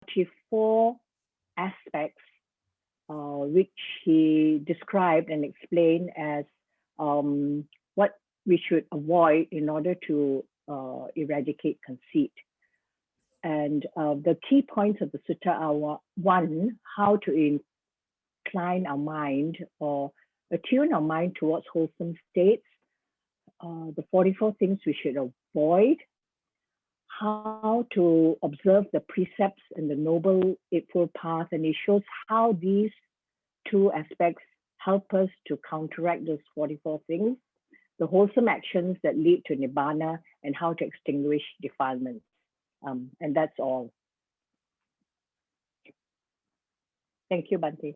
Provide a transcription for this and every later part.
44 aspects which he described and explained as what we should avoid in order to eradicate conceit. And the key points of the sutta are: one, how to incline our mind or attune our mind towards wholesome states, the 44 things we should avoid, how to observe the precepts in the Noble Eightfold Path, and it shows how these two aspects help us to counteract those 44 things, the wholesome actions that lead to Nibbana, and how to extinguish defilements. And that's all. Thank you, Bhante.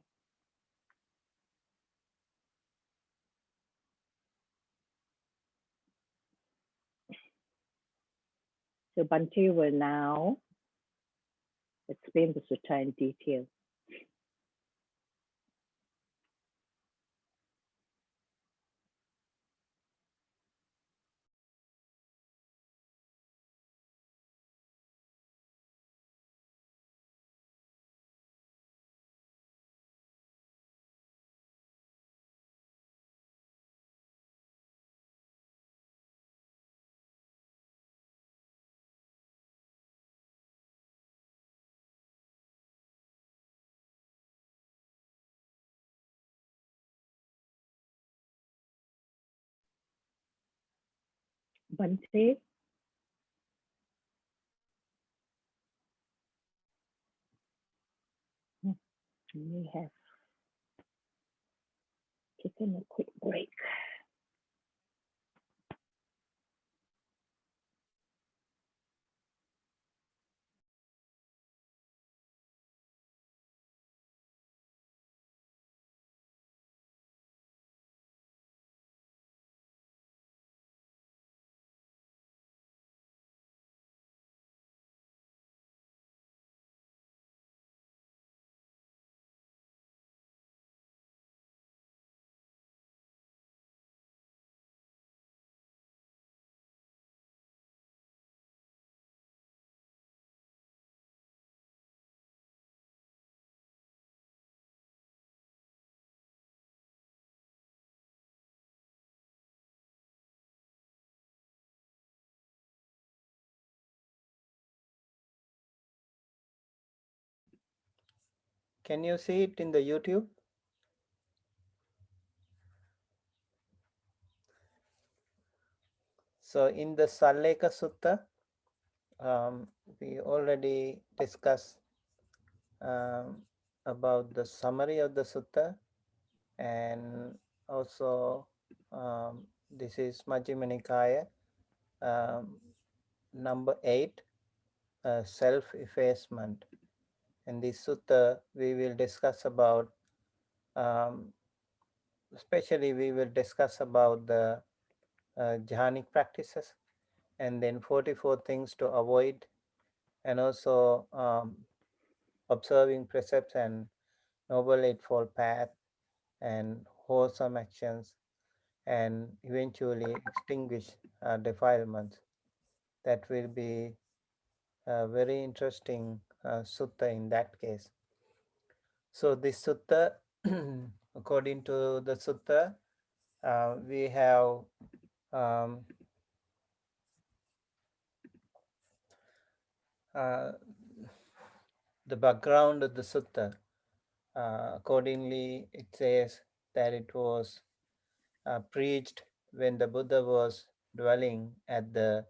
So Bhante will now explain the sutta in detail. Bhante, we have taken a quick break. Can you see it in the YouTube? So in the Sallekha Sutta, we already discussed about the summary of the sutta, and also this is Majjhima Nikaya, number 8, self-effacement. In this sutta, we will discuss about, especially we will discuss about the jhanic practices, and then 44 things to avoid, and also observing precepts and Noble Eightfold Path and wholesome actions, and eventually extinguish defilements. That will be a very interesting sutta in that case. So this sutta, according to the sutta, we have the background of the sutta. Accordingly, it says that it was preached when the Buddha was dwelling at the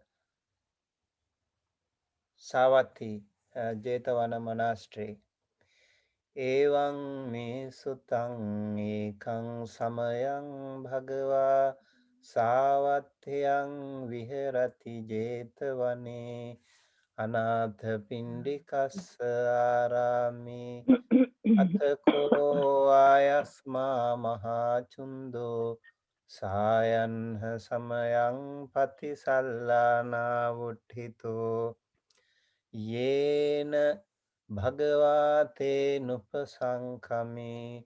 Savatthi Jetavana monastery. Evaṁ me sutaṁ ekhaṁ samayam bhagava savatthyaṁ viharati jetavane anatha pindikassa arami athako ayasma mahachundo sayanha samayam patisallana vuddhito yena bhagavate nupasankami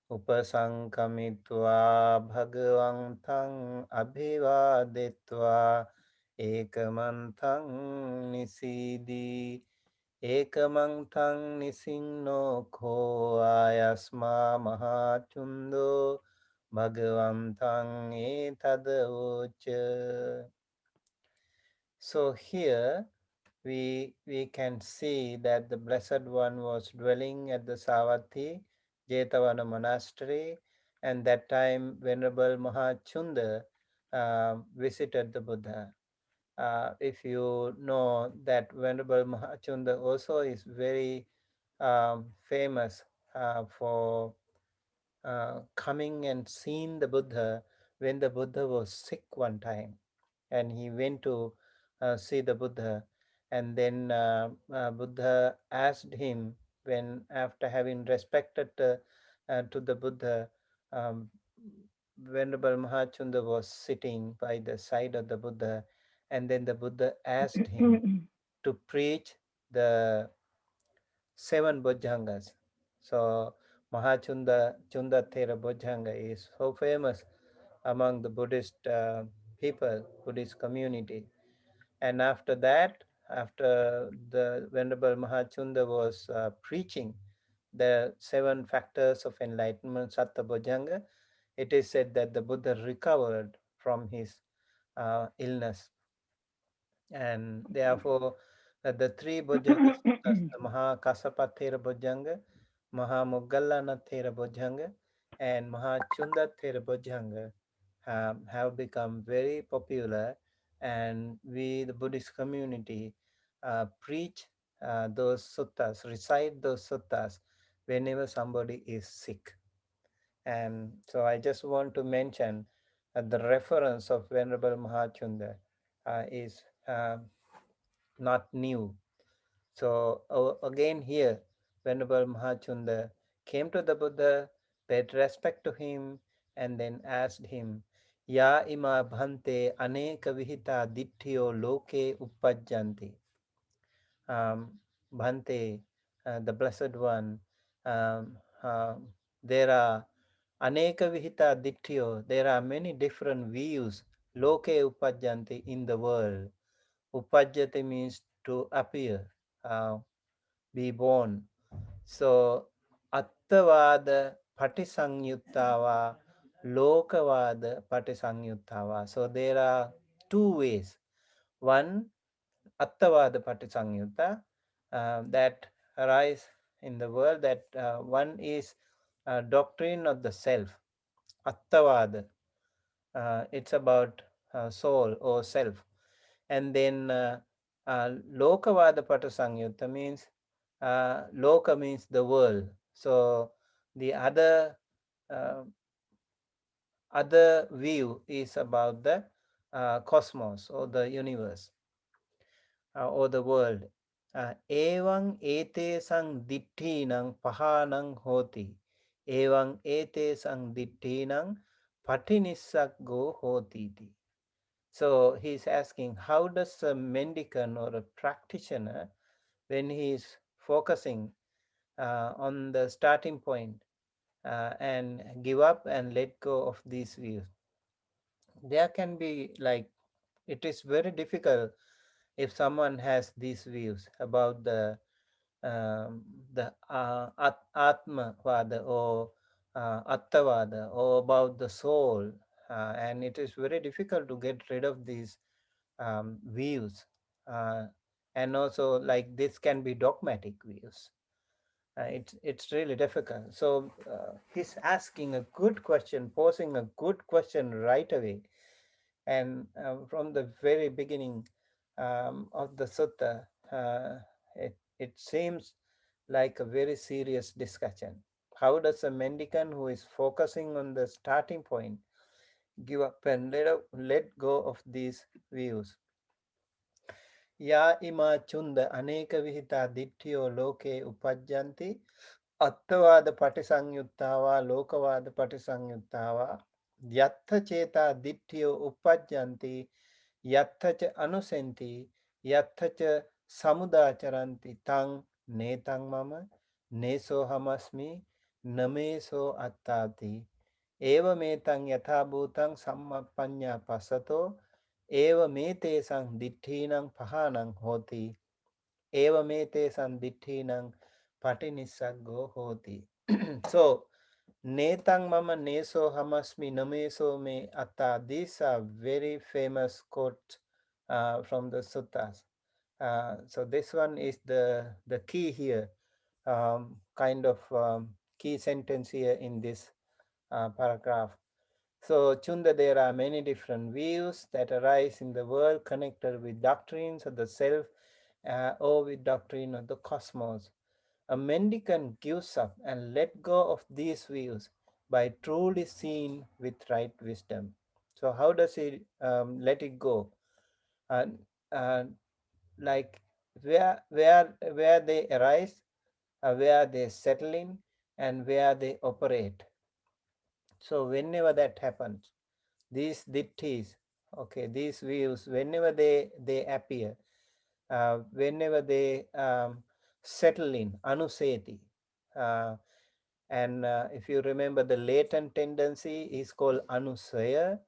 upasankamitva bhagavantam abhivadetva ekamantang nisidi Ekamang nisinno ko ayasma mahachundo bhagavantang etada ucha. So here we can see that the Blessed One was dwelling at the Savatthi Jetavana monastery, and that time Venerable Mahachunda visited the Buddha. If you know that Venerable Mahachunda also is very famous for coming and seeing the Buddha when the Buddha was sick one time, and he went to see the Buddha, and then Buddha asked him, when after having respected to the Buddha, um, Venerable Mahachunda was sitting by the side of the Buddha, and then the Buddha asked him to preach the seven Bojjhangas. So Chunda Thera Bojjhanga is so famous among the Buddhist people, Buddhist community. And after that, after the Venerable Mahachunda was preaching the seven factors of enlightenment, Satta Bojjhanga, it is said that the Buddha recovered from his illness. And therefore, the three Bojjhanga suttas, the Maha Kassapa Thera Bojjhanga, Maha Moggallana Thera Bojjhanga, and Maha Chunda Thera Bojjhanga have become very popular, and we, the Buddhist community, preach those suttas, recite those suttas whenever somebody is sick. And so I just want to mention the reference of Venerable Mahachunda is not new. So again here, Venerable Mahachunda came to the Buddha, paid respect to him, and then asked him, Ya ima bhante aneka vihita ditthiyo loke uppajjanti. Bhante, the Blessed One, um, uh, there are aneka vihita ditthiyo, there are many different views, loke uppajjanti, in the world. Upajjati means to appear, be born. So, attavada patisangyuttava, lokavada patisangyuttava. So, there are two ways. One, attavada patisangyutta, that arise in the world, that one is doctrine of the self, attavada. It's about soul or self. And then Lokavada Patasangyutta means Loka means the world. So the uh, other view is about the cosmos or the universe or the world. Evam ete sang dittinang pahanang hoti. Evam ete sang dittinang patinisaggo hoti. So he's asking, how does a mendicant or a practitioner, when he's focusing on the starting point and give up and let go of these views, there can be like, it is very difficult if someone has these views about um, the Atmavada or Attavada or about the soul, and it is very difficult to get rid of these views, and also like this can be dogmatic views. It's really difficult. So he's asking a good question, posing a good question right away, and from the very beginning of the sutta, it seems like a very serious discussion. How does a mendicant who is focusing on the starting point give up and let go of these views? Ya ima chunda aneka vihita ditthiyo loke upajjanti attavada patisangyuttava lokavada patisangyuttava yattha cheta ditthiyo upajjanti yattha cha anusenti yattha cha samudacharanti tang netang mama neso hamasmi nameso attati evametang yathabhutang sammapanya pasato eva me tesang dithinang pahanang hoti evamete sandithinang patinissaggo hoti. So, netang mama neso hamasmi nameso me atta. These are very famous quotes from the suttas. So this one is the key here, kind of key sentence here in this paragraph. So, Chunda, there are many different views that arise in the world connected with doctrines of the self or with doctrine of the cosmos. A mendicant gives up and let go of these views by truly seeing with right wisdom. So, how does he let it go? Uh, uh, like where they arise, where they settle in, and where they operate. So, whenever that happens, these ditthis, okay, these views, whenever they appear, whenever they settle in, anuseti, uh, and if you remember, the latent tendency is called anusaya,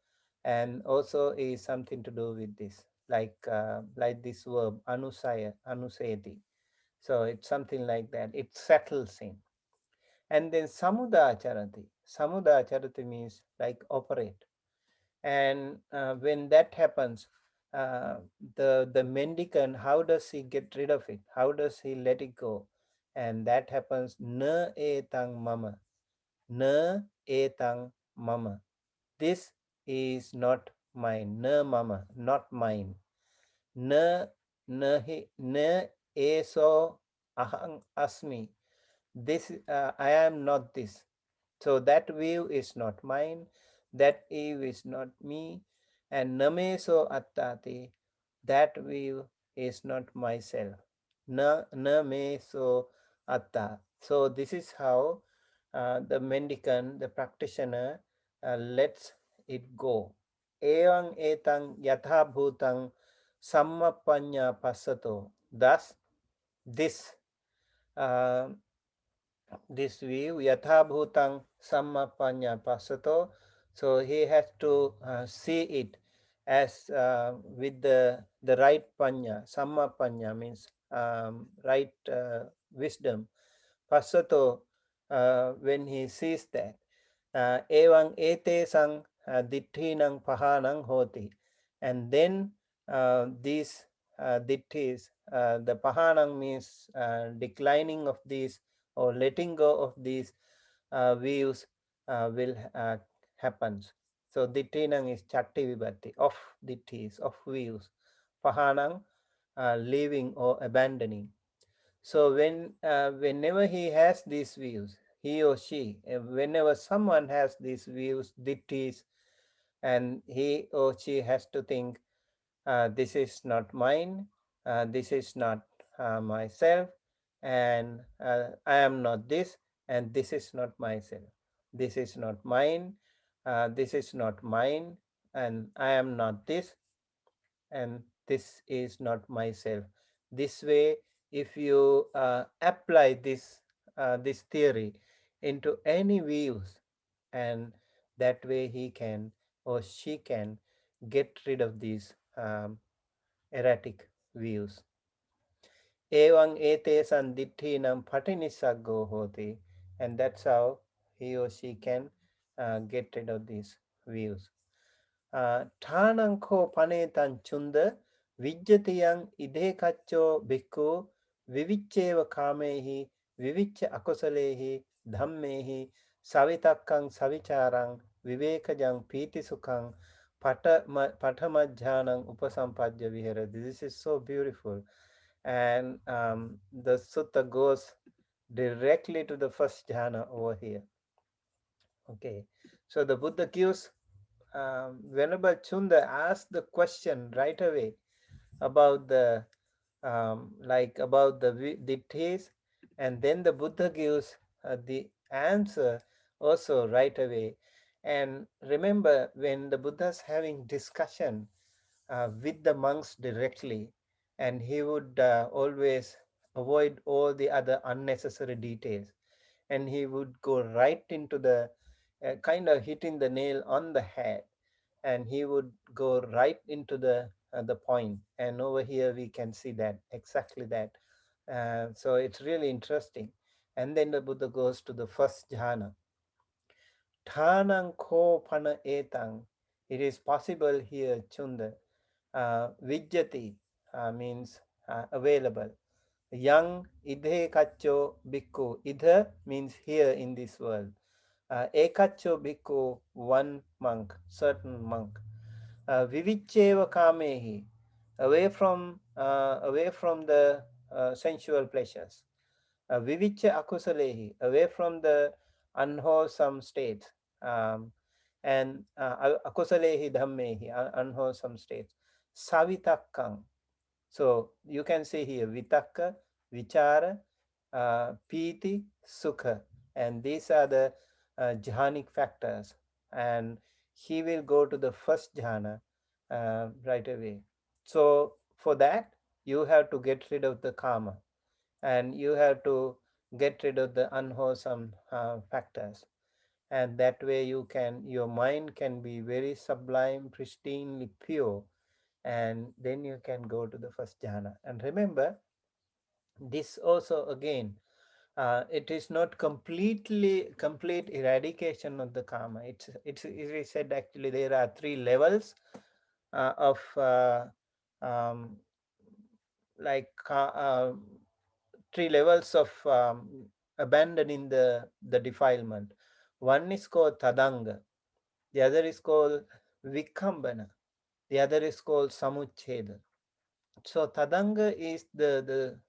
and also is something to do with this, like this verb anusaya, anuseti. So it's something like that. It settles in, and then samudacharati. Samudacharati means like operate, and when that happens, uh, the mendicant, how does he get rid of it? How does he let it go? And that happens, na etang mama, na etang mama, this is not mine, na mama, not mine, na nahi na eso ahang asmi, this I am not this. So that view is not mine, that view is not me, and nameso attati, that view is not myself. Na me so atta. So this is how the mendicant, the practitioner, lets it go. Evang etang yatha bhutang sammapanya passato. Thus, this uh, this view, yatha bhutang sammapanya passato. So he has to see it as with the right panya. Sammapanya means right wisdom. Passato, when he sees that. Evang ete sang dithinang pahanang hoti. And then these ditthis, the pahanang means declining of these or letting go of these views will happen. So dithinang is chatti vibhatti, of ditthis, of views. Pahanang, leaving or abandoning. So whenever he has these views, he or she, whenever someone has these views, ditthis, and he or she has to think, this is not mine, this is not myself, and I am not this, and this is not myself. This is not mine, this is not mine, and I am not this, and this is not myself. This way, if you apply this theory into any views, and that way he can or she can get rid of these erratic views. Evang ete sandithinam patinisaggo hoti, and that's how he or she can get rid of these views. ඨානංකෝ පනේතං Chunda විජ්ජතියං ඉදේකච්චෝ බික්කු විවිච්චේව කාමේහි විවිච්ච අකුසලේහි ධම්මේහි සවිතක්කං සවිචාරං විවේකජං පීතිසුඛං පඨමඥානං උපසම්පජ්ජ විහෙරති. This is so beautiful, and the sutta goes directly to the first jhana over here. Okay, so the Buddha gives Venerable Chunda asked the question right away about the about the taste, and then the Buddha gives the answer also right away. And remember, when the Buddha's having discussion with the monks directly, and he would always avoid all the other unnecessary details, and he would go right into the kind of hitting the nail on the head, and he would go right into the point. And over here we can see that exactly that So it's really interesting. And then the Buddha goes to the first jhana. Thanang ko pana etang. It is possible here, Chunda. Vijjati means available. Yang idhe kacho bhikkhu. Idha means here in this world. Ekacho bhikkhu, one monk, certain monk. Vivicheva kamehi, away from the sensual pleasures. Vivicha akusalehi, away from the unwholesome states. And akusalehi dhammehi, unwholesome states. Savitakkang. So you can see here vitakka, vichara, piti, sukha, and these are the jhanic factors. And he will go to the first jhana right away. So for that, you have to get rid of the karma, and you have to get rid of the unwholesome factors. And that way, your mind can be very sublime, pristinely pure, and then you can go to the first jhana. And remember, this also again, it is not complete eradication of the karma. It is said actually there are three levels of um, like three levels of abandoning the defilement. One is called tadanga, the other is called vikambana, the other is called samucheda. So tadanga is the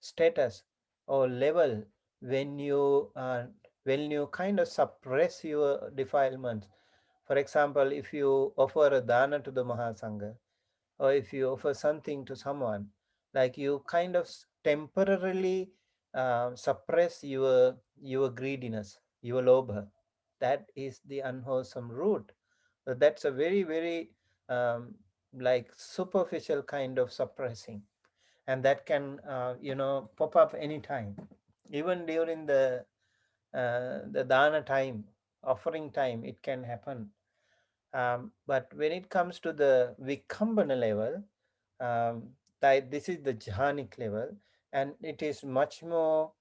status or level when you kind of suppress your defilements. For example, if you offer a dana to the Mahasangha, or if you offer something to someone, like you kind of temporarily suppress your greediness, your lobha. That is the unwholesome root. So that's a very very um, like superficial kind of suppressing, and that can pop up anytime, even during the dana time, offering time, it can happen. But when it comes to the vikambana level, this is the jhanic level, and it is much more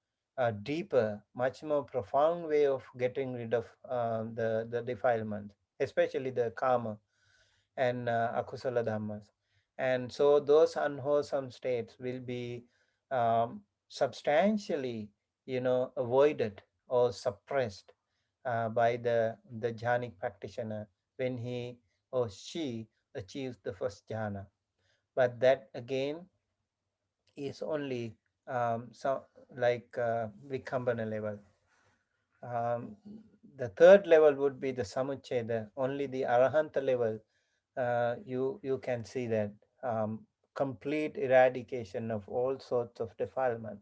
deeper, much more profound way of getting rid of the defilement, especially the karma and akusala dhammas. And so those unwholesome states will be substantially, avoided or suppressed by the jhanic practitioner when he or she achieves the first jhana. But that again is only so like vikambana level. Um, the third level would be the samucheda. Only the arahanta level, you can see that complete eradication of all sorts of defilement.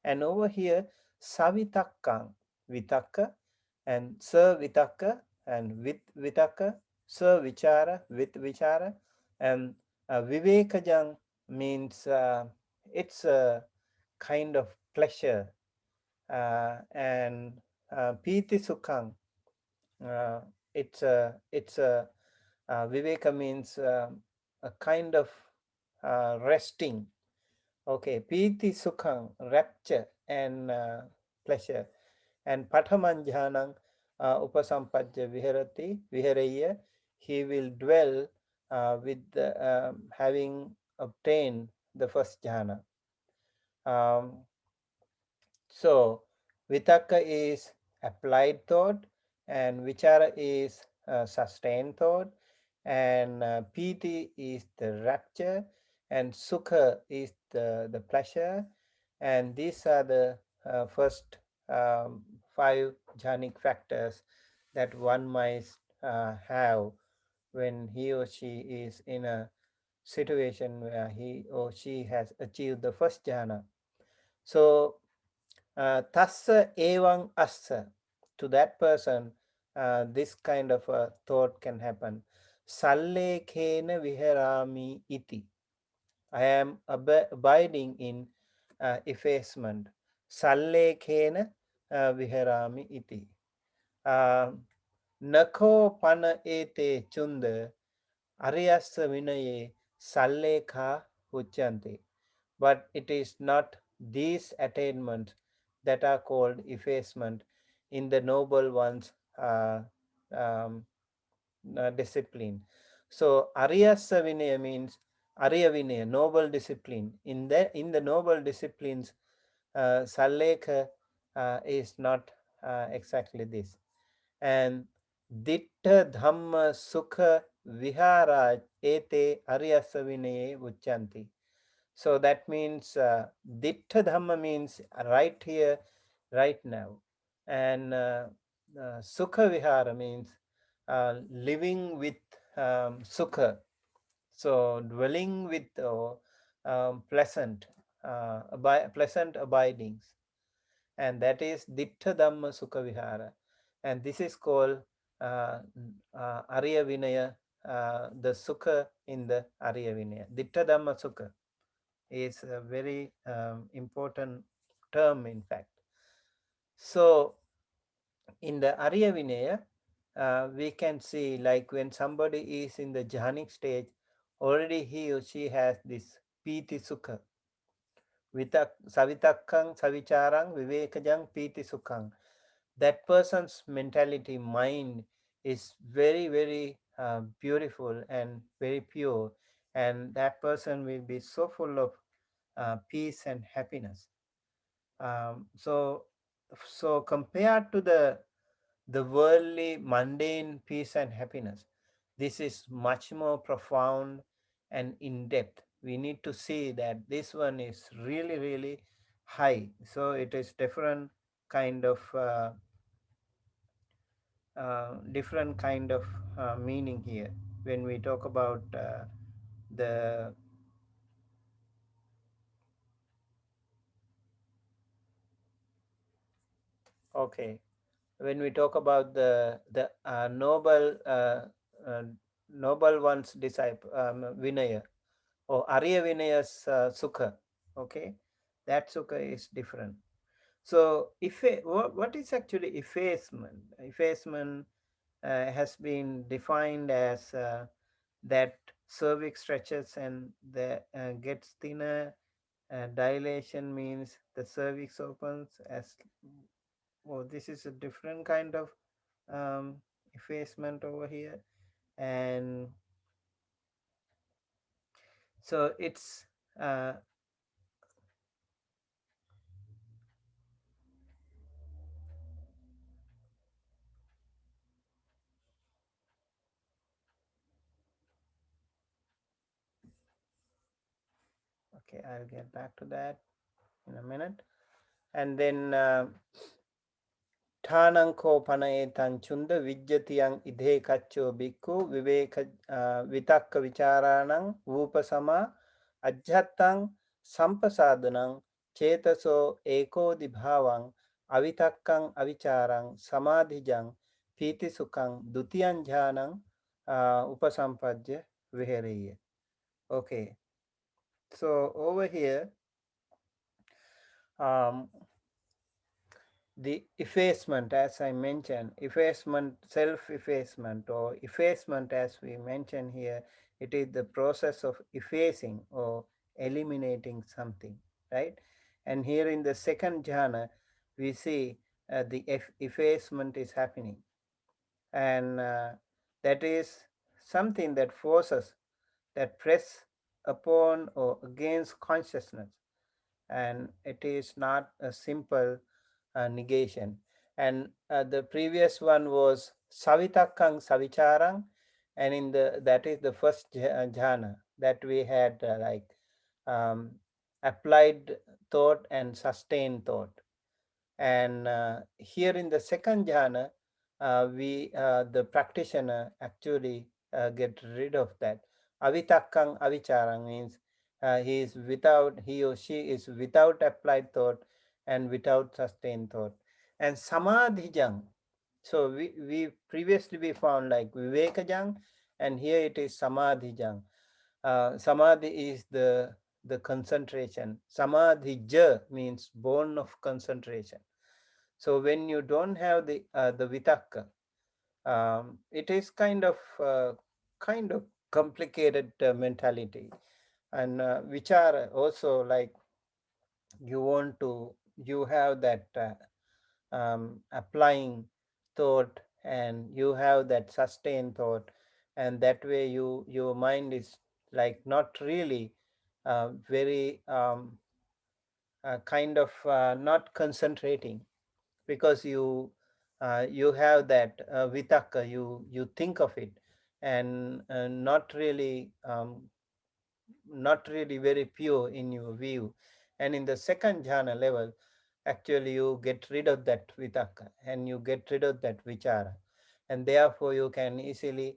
And over here, savitakkang, vitakka, and sa vitakka, and with vitakka, sa vichara, with vichara, and vivekajang means it's a kind of pleasure, and piti sukhang, uh, it's a viveka means a kind of resting. Okay, piti sukhang, rapture and pleasure. And pathaman jhanang upasampajya viharati viharaya, he will dwell with having obtained the first jhana. Um, So, vitaka is applied thought, and vichara is sustained thought, and piti is the rapture, and sukha is the pleasure, and these are the first five jhanic factors that one might have when he or she is in a situation where he or she has achieved the first jhana. So tassa evang assa, to that person, this kind of a thought can happen. Sallekhena viharami iti. I am abiding in effacement. Sallekhena viharami iti. Nakho pana ete chunda ariyasa vinaye sallekha uchante. But it is not these attainments that are called effacement in the noble one's um, discipline. So Ariyasa Vinaya means Ariya Vinaya, noble discipline. In the noble disciplines, Sallekha is not exactly this. And Ditta Dhamma Sukha Vihara Ete Ariyasa Vinaye Uchanti. So that means Ditta Dhamma means right here, right now. And Sukha Vihara means living with Sukha. So dwelling with pleasant, pleasant abidings. And that is Ditta Dhamma Sukha Vihara. And this is called Ariya Vinaya, the Sukha in the Ariya Vinaya. Ditta Dhamma Sukha is a very important term, in fact. So, in the Arya Vinaya, we can see like when somebody is in the jhanic stage, already he or she has this piti sukha, savitakkang, savicharang, vivekajang, piti sukhang. That person's mentality, mind is very, very beautiful and very pure, and that person will be so full of peace and happiness. So compared to the worldly mundane peace and happiness, this is much more profound and in depth. We need to see that this one is really, really high. So it is kind of different kind of meaning here when we talk about the okay, when we talk about the uh, noble one's disciple, Vinaya or Arya Vinaya's Sukha, okay, that Sukha is different. So, what is actually effacement? Effacement has been defined as that cervix stretches and the gets thinner. Dilation means the cervix opens as. Oh, this is a different kind of um, effacement over here, and so it's uh, okay. I'll get back to that in a minute, and then Thananko panaetan chunda vijjatiyang idhe kacho bhikkhu viveka vitakka vicharanang vupasama ajhattang sampasadanang chetaso ekodi bhavang avitakkang avicarang samadhijang piti sukang dutiyang jhanang upasampajya vihareya. Okay, so over here um, the effacement, as I mentioned, effacement, self-effacement or effacement as we mentioned here, it is the process of effacing or eliminating something, right? And here in the second jhana, we see the effacement is happening. And that is something that forces, that press upon or against consciousness. And it is not a simple negation. And the previous one was Savitakkang Savicharang, and in the that is the first jhana that we had um, applied thought and sustained thought. And here in the second jhana, we the practitioner actually get rid of that. Avitakkang avicharang means he or she is without applied thought and without sustained thought. And samadhijang, so we previously we found like vivekajang, and here it is samadhijang. Samadhi is the concentration. Samadhija means born of concentration. So when you don't have the vitakka, it is kind of complicated mentality, and which are also like you want to, you have that applying thought, and you have that sustained thought, and that way your mind is like not really very kind of not concentrating, because you have that vitaka, you think of it, and not really very pure in your view. And in the second jhana level, actually you get rid of that vitaka and you get rid of that vichara, and therefore you can easily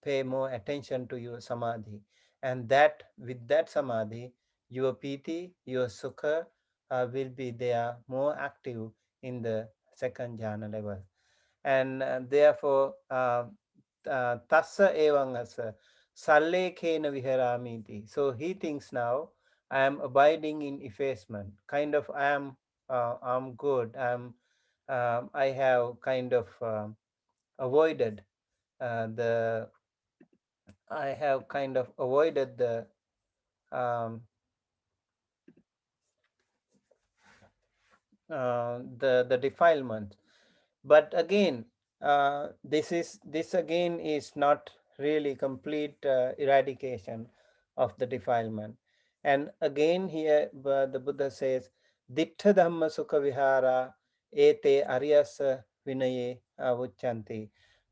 pay more attention to your samadhi. And that, with that samadhi, your piti, your sukha will be there more active in the second jhana level. And therefore tassa evangasa sallekhena viharamiti. So he thinks now, I am abiding in effacement, kind of I'm good, I have kind of avoided the I have kind of avoided um, the defilement. But again, this again is not really complete eradication of the defilement. And again here the Buddha says, dittha dhamma sukha vihara ete aryasa vinaye avuchanti.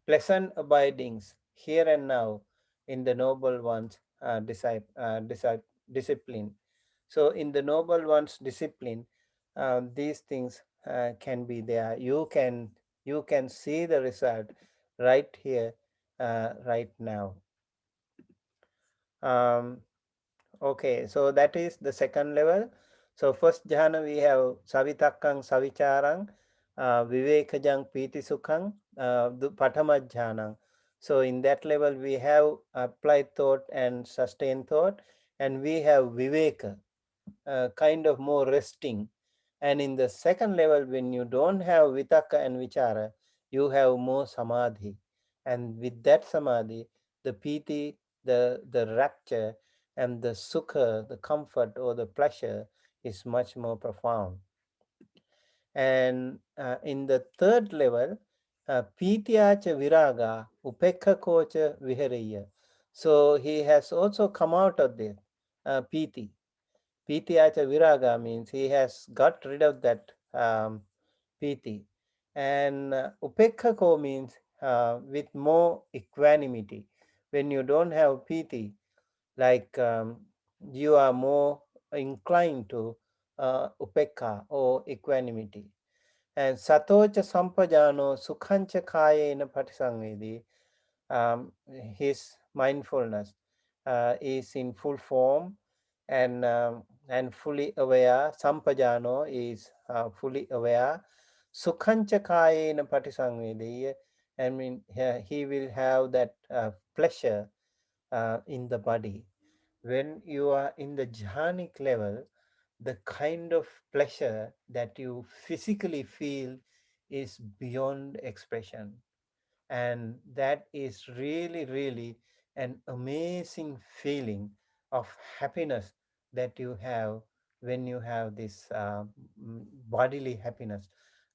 Pleasant abidings here and now in the noble one's discipline. So in the noble one's discipline, these things can be there. You can see the result right here, right now. um, okay, so that is the second level. So first jhana we have savitakkang savicharang, vivekajang piti sukhang, patama jhanang. So in that level we have applied thought and sustained thought, and we have viveka, kind of more resting. And in the second level, when you don't have vitaka and vichara, you have more samadhi. And with that samadhi, the piti, the rapture, and the sukha, the comfort or the pleasure, is much more profound. And in the third level, pityacha viraga upekha kocha viharaya. So he has also come out of this piti. Pityacha viraga means he has got rid of that piti. And upekkha means with more equanimity. When you don't have piti, like you are more inclined to upekha or equanimity. And satocha sampajano sukhancha kayena patisangvedi, um, his mindfulness is in full form, and fully aware. Sampajano is fully aware. Sukhancha kayena patisangvedi, I mean he will have that pleasure in the body. When you are in the jhanic level, the kind of pleasure that you physically feel is beyond expression. And that is really, really an amazing feeling of happiness that you have when you have this bodily happiness,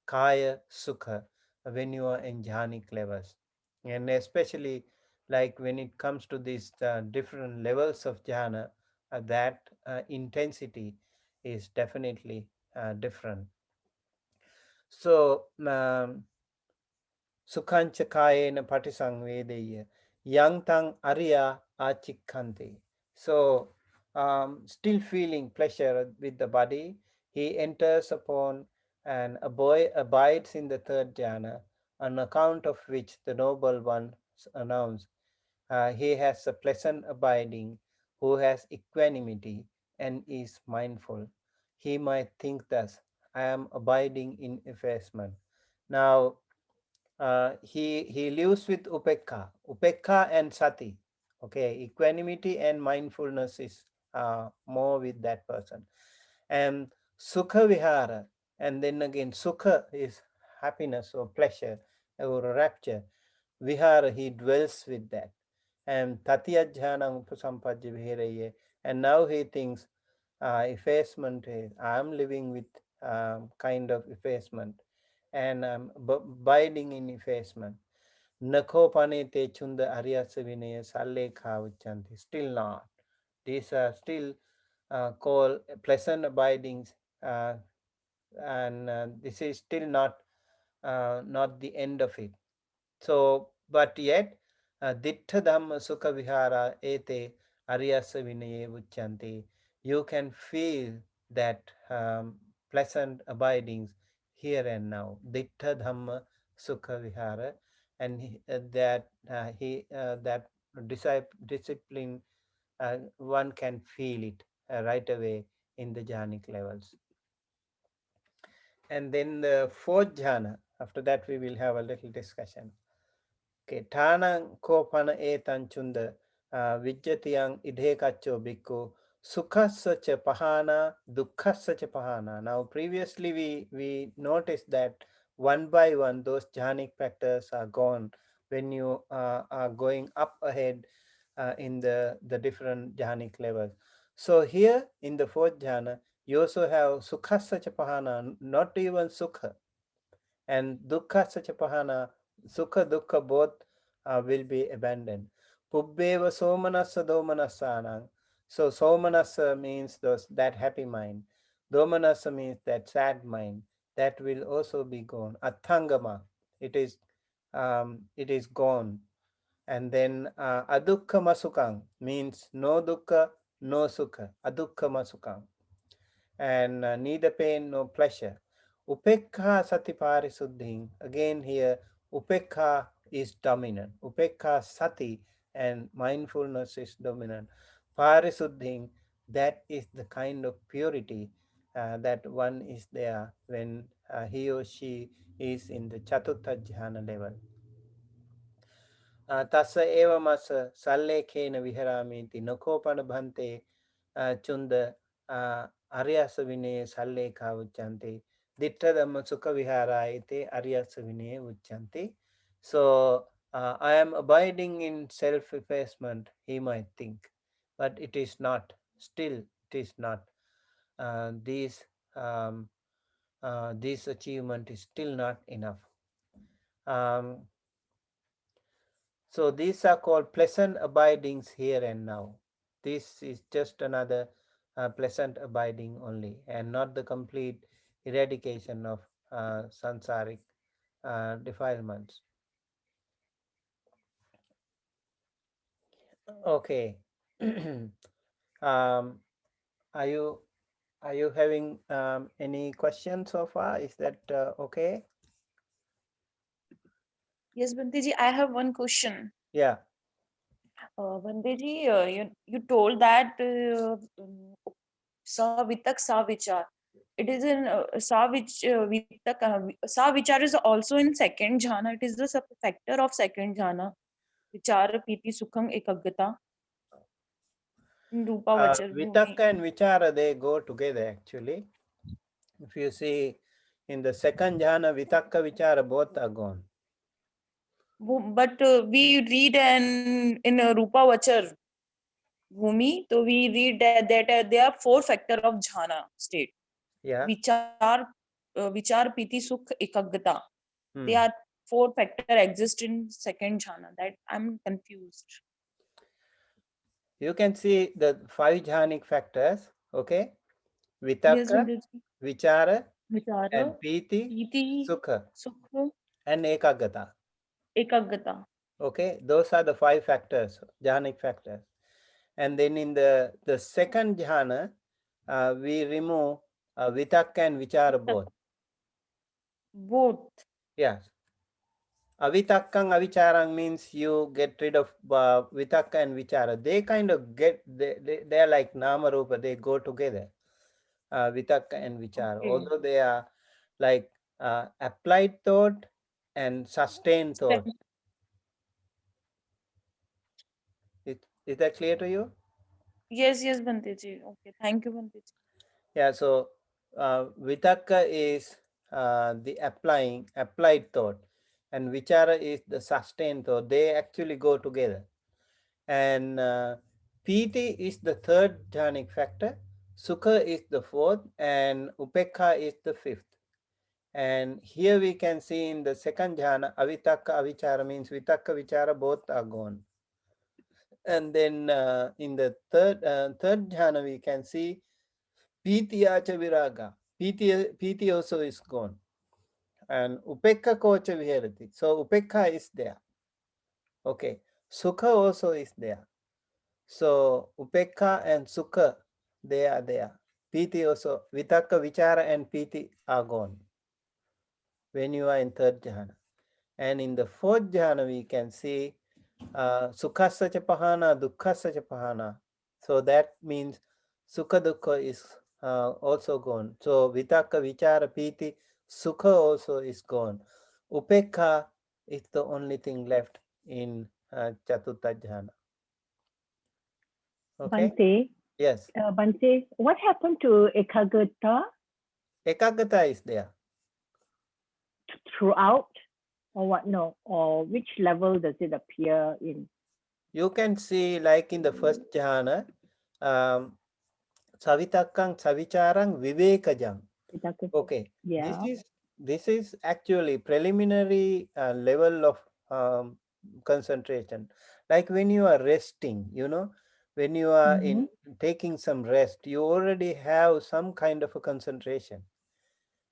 kaya sukha, when you are in jhanic levels. And especially like when it comes to these different levels of jhana, that intensity is definitely different. So Sukhancha kayena patisangvedaya yang tang arya achikhanti. So still feeling pleasure with the body, he enters upon and abides in the third jhana, on account of which the noble one announced, he has a pleasant abiding, who has equanimity and is mindful. He might think thus, I am abiding in effacement. Now he lives with upekha and sati. Okay, equanimity and mindfulness is more with that person. And sukha vihara, and then again sukha is happiness or pleasure or rapture. Vihara, he dwells with that. And tatya jhanam upasampajya viharaye, and now he thinks effacement is, I'm living with kind of effacement, and I'm abiding in effacement. Nakopane te chunda aryasa vinaya sallekha uchanti. Still not. These are still called pleasant abidings, and this is still not the end of it. So, but yet, dittha dhamma sukha vihara ete aryasa vinaye uchanti. You can feel that pleasant abidings here and now. Dittha dhamma sukha vihara, and that discipline, one can feel it right away in the jhanic levels. And then the fourth jhana, after that we will have a little discussion. Okay, Tanang kopana etan chunda vijjatiyang idhekacho bhikkhu sukhassa cha pahana dukkhassa cha pahana. Now previously we noticed that one by one those jhanic factors are gone when you are going up ahead in the different jhanic levels. So here in the fourth jhana, you also have sukhassa cha pahana, not even sukha, and dukkha sachapahana, sukha dukkha both will be abandoned. Pubbeva somanassa domanassanang. So somanassa means that happy mind. Domanassa means that sad mind. That will also be gone. Athangama, it is gone. And then adukha masukang means no dukkha, no sukha. Adukha masukang, and neither pain nor pleasure. Upekha sati parisuddhing. Again here, upekha is dominant. Upekha sati, and mindfulness is dominant. Parisuddhing, that is the kind of purity that one is there when he or she is in the Chatutta Jhana level. Tassa eva masa sallekhena viharamiti nakopana bhante chunda aryasa vinaya sallekha uchanti ditta dhamma sukha viharayate aryasa vinaya uchanti. So I am abiding in self-effacement, he might think, but it is not. Still, it is not. These this achievement is still not enough. Um, So these are called pleasant abidings here and now. This is just another pleasant abiding only, and not the complete eradication of sansaric defilements. Okay. um, are you having any questions so far? Is that okay? Yes, Banteji, I have one question. Yeah. Banteji, you told that sa vitak sa vichar. It is in sa vich vitak sa vichar is also in second jhana. It is the factor of second jhana. Vichara piti sukham ekaggata in rupa vachar bhumi. Vitakka and vichara, they go together actually. If you see in the second jhana, vitakka vichara both are gone. But we read in rupa vachar bhumi, so we read that there are four factor of jhana state. Yeah. Vichar piti sukh ekaggata. They Hmm. are four factor exist in second jhana. That I'm confused. You can see the five jhanic factors, okay? Yes, Vitakka, Bandeji. vichara, Vichara, and piti, piti, sukha, sukha, and ekagata. ekaggata. Okay, those are the five factors, jhanic factors. And then in the second jhana, we remove vitakka and vichara both. Both. Yes. Avitakkang avicharang means you get rid of vitakka and vichara. They kind of they are like nama rupa, they go together. Vitakka and vichara, Okay. although they are like applied thought and sustained thought. Is that clear to you? Yes, yes, Banteji. Okay, thank you, Banteji. Yeah, so vitakka is the applied thought, and vichara is the sustained thought. They actually go together. And piti is the third jhanic factor. Sukha is the fourth, and Upekha is the fifth. And here we can see in the second jhana, Avitakka, Avichara means Vitakka, Vichara both are gone. And then in the third jhana, we can see Pityacha Viraga. Piti also is gone. And Upekha Kocha Viharati. So Upekha is there. Okay. Sukha also is there. So Upekha and Sukha, they are there. Piti also, Vitakka, Vichara and Piti are gone when you are in third jhana. And in the fourth jhana, we can see Sukhasa cha pahana, Dukkhasa cha pahana. So that means Sukha Dukkha is also gone. So Vitakka, Vichara, Piti, Sukha also is gone. Upekha is the only thing left in Chatutta jhana. Okay? Bante, Yes. Bante, what happened to Ekagata Ekagata is there. throughout, or what? No, or which level does it appear in? You can see like in the first jhana, um, Savitakang, Savicharang, Vivekajam. Okay, Yeah. this is actually preliminary level of concentration. Like when you are resting, when you are Mm-hmm. in taking some rest, you already have some kind of a concentration.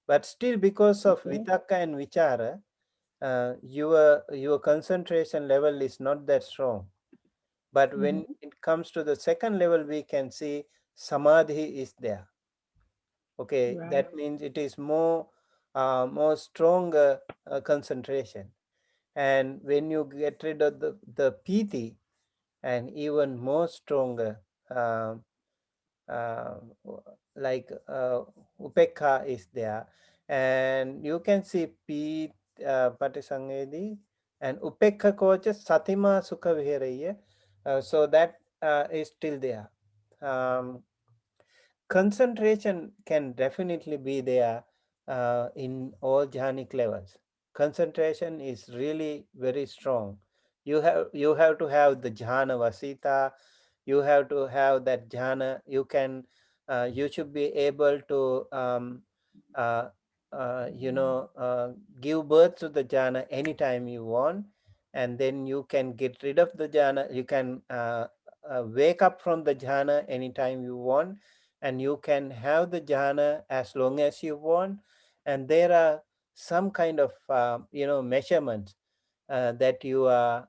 But still, because of Okay. vitaka and vichara, your concentration level is not that strong. But when Mm-hmm. it comes to the second level, we can see samadhi is there. Okay, Right. that means it is more stronger concentration. And when you get rid of the piti, and even more stronger, uh, uh, like upekha is there. And you can see patisangedi and upekha kocha satima sukha viharaya. So that is still there. Um, Concentration can definitely be there in all jhanic levels. Concentration is really very strong. You have to have the jhana vasita. You have to have that jhana. You should be able to uh, give birth to the jhana anytime you want, and then you can get rid of the jhana. You can wake up from the jhana anytime you want, and you can have the jhana as long as you want. And there are some kind of measurements that you are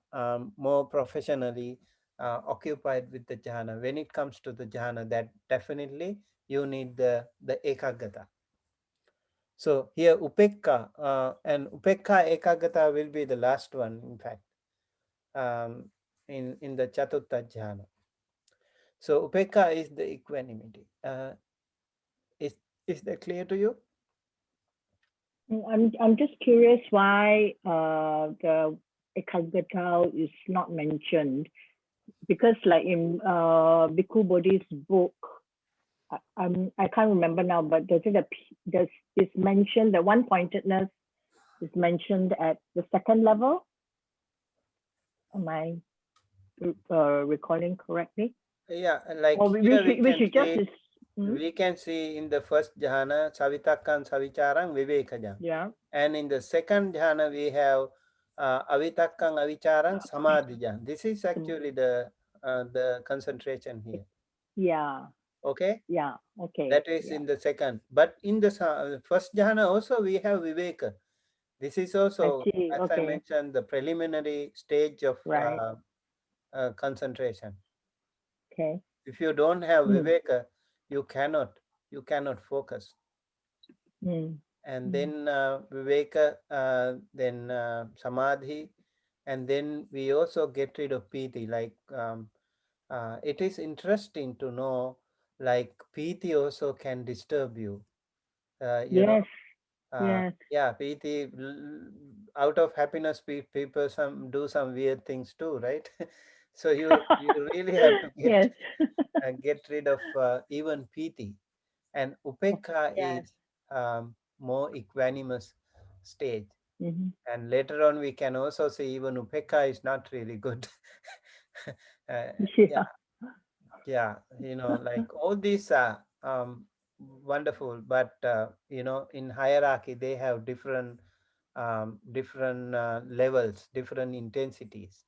more professionally occupied with the jhana. When it comes to the jhana, that definitely you need the ekagata. So here upekka and upekka ekagata will be the last one, in fact, um, in the chatutta jhana. So upekka is the equanimity. Is is that clear to you? I'm just curious why the Ekagata is not mentioned, because like in Bhikkhu Bodhi's book, I can't remember now, but does is mentioned that one pointedness is mentioned at the second level? Am I recalling correctly? Yeah, like Or here we should just is, hmm? we can see in the first jhana savitakkan savicharang vivekajam, Yeah. and in the second jhana we have avitakkan avicharang samadhijam. This is actually the concentration here. Yeah. Okay, Yeah. Okay. that is Yeah. in the second. But in the first jhana also we have viveka. This is I also, see. as I Okay. mentioned, the preliminary stage of Right. concentration. Okay. If you don't have Mm. viveka, you cannot focus. Mm. And Mm. then viveka, then samadhi, and then we also get rid of piti. Like it is interesting to know, like piti also can disturb you. uh, you know Yes. Yes. yeah, piti, out of happiness, people do some weird things too, right? So you really have to get Yes. get rid of even piti. And upekha Yes. is more equanimous stage. Hmm. And later on we can also see even upekha is not really good. uh, yeah, Yeah. yeah, like all these um, wonderful, but in hierarchy they have different levels, different intensities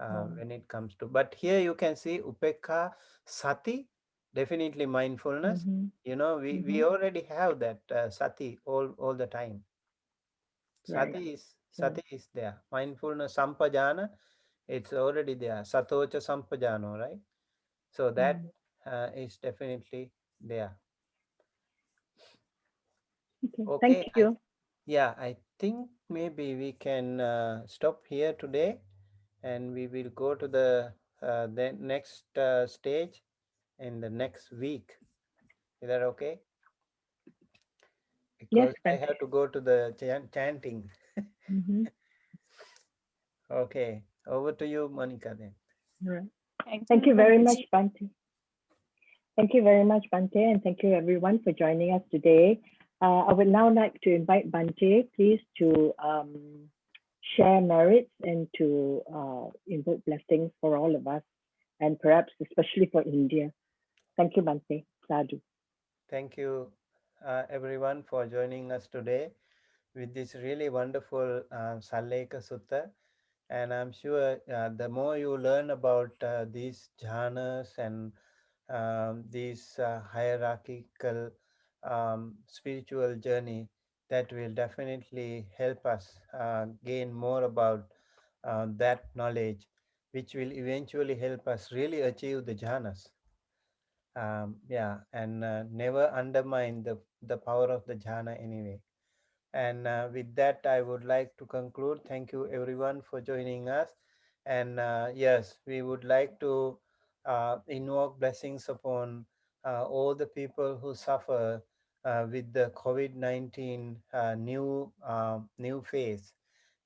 Oh. when it comes to. But here you can see upekha, sati, definitely mindfulness. Mm-hmm. We Mm-hmm. already have that sati all the time. Right. Sati is there. Mindfulness sampajana, it's already there. Satocha sampajano, right? So that Mm. is definitely there. Okay. Thank Okay, you. yeah, I think maybe we can stop here today, and we will go to the next stage in the next week. Is that okay? Yes, Because I Bante. have to go to the chanting. Mm-hmm. Okay, over to you, Monica, then. All right. Thank Thank you, you very much, Bhanteji. Bante. Thank you very much, Bante, and thank you everyone for joining us today. I would now like to invite Bante, please, to share merits and to invoke blessings for all of us, and perhaps especially for India. Thank you, Bante. Sadhu. Thank you, everyone, for joining us today with this really wonderful Sallekha Sutta. And I'm sure the more you learn about these jhanas and these hierarchical spiritual journey, that will definitely help us gain more about that knowledge, which will eventually help us really achieve the jhanas. Yeah, and never undermine the power of the jhana anyway. And with that, I would like to conclude. Thank you, everyone, for joining us. And yes, we would like to invoke blessings upon all the people who suffer with the COVID-19 new phase.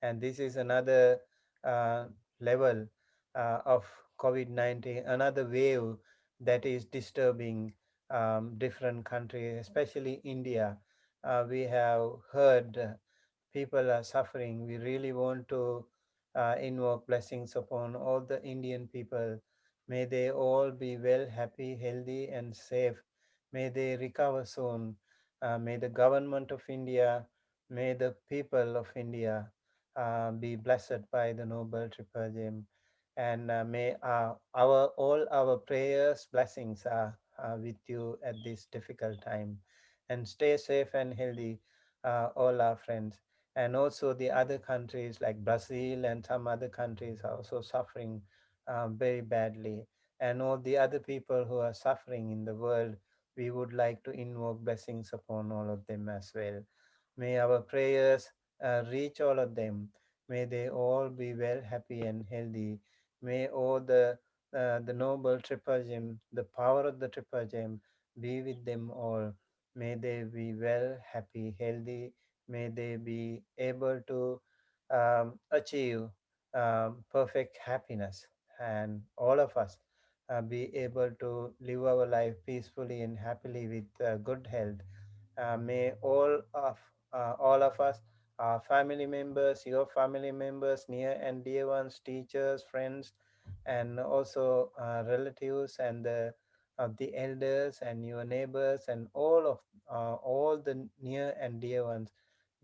And this is another uh, level of COVID-19, another wave that is disturbing different countries, especially India. We have heard people are suffering. We really want to invoke blessings upon all the Indian people. May they all be well, happy, healthy, and safe. May they recover soon. May the government of India, may the people of India be blessed by the Noble Triple Gem. And may our all our prayers, blessings are with you at this difficult time. And stay safe and healthy, all our friends. And also the other countries like Brazil and some other countries are also suffering very badly. And all the other people who are suffering in the world, we would like to invoke blessings upon all of them as well. May our prayers reach all of them. May they all be well, happy, and healthy. May all the noble triple gem, the power of the triple gem, be with them all. May they be well, happy, healthy. May they be able to achieve perfect happiness, and all of us be able to live our life peacefully and happily with good health. May all of us, our family members, your family members, near and dear ones, teachers, friends, and also relatives and the elders and your neighbors and all the near and dear ones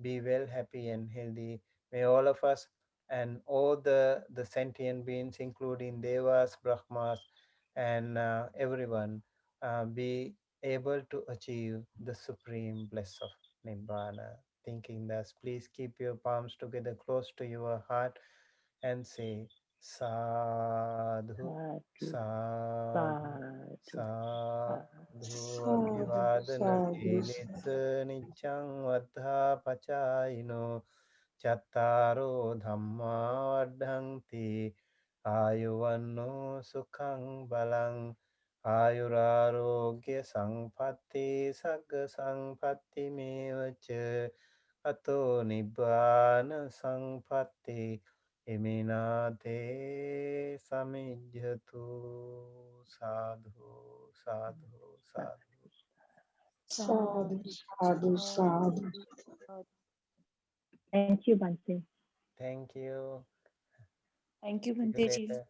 be well, happy, and healthy. May all of us and all the sentient beings, including devas, brahmas, and everyone, be able to achieve the supreme bliss of Nibbana. Thinking thus, please keep your palms together close to your heart and say, Sadhu, Sadhu, Sadhu, sadhu, Sadhu, Sadhu, Abhivadana sadhu, Silitsa Nichang Vadha Pachayino Chattaro Dhamma Vadhanti Ayuvanno Sukhang Balang Ayurarogya Sangpatti Sagga Sangpatti Mevacha Ato Nibbana Sangpatti Iminate Samijjatu. Sadhu, sadhu, sadhu. sadhu, Sadhu, sadhu, sadhu. sadhu. Thank you, Bante. Thank you. Thank you, See you Bhanteji. later.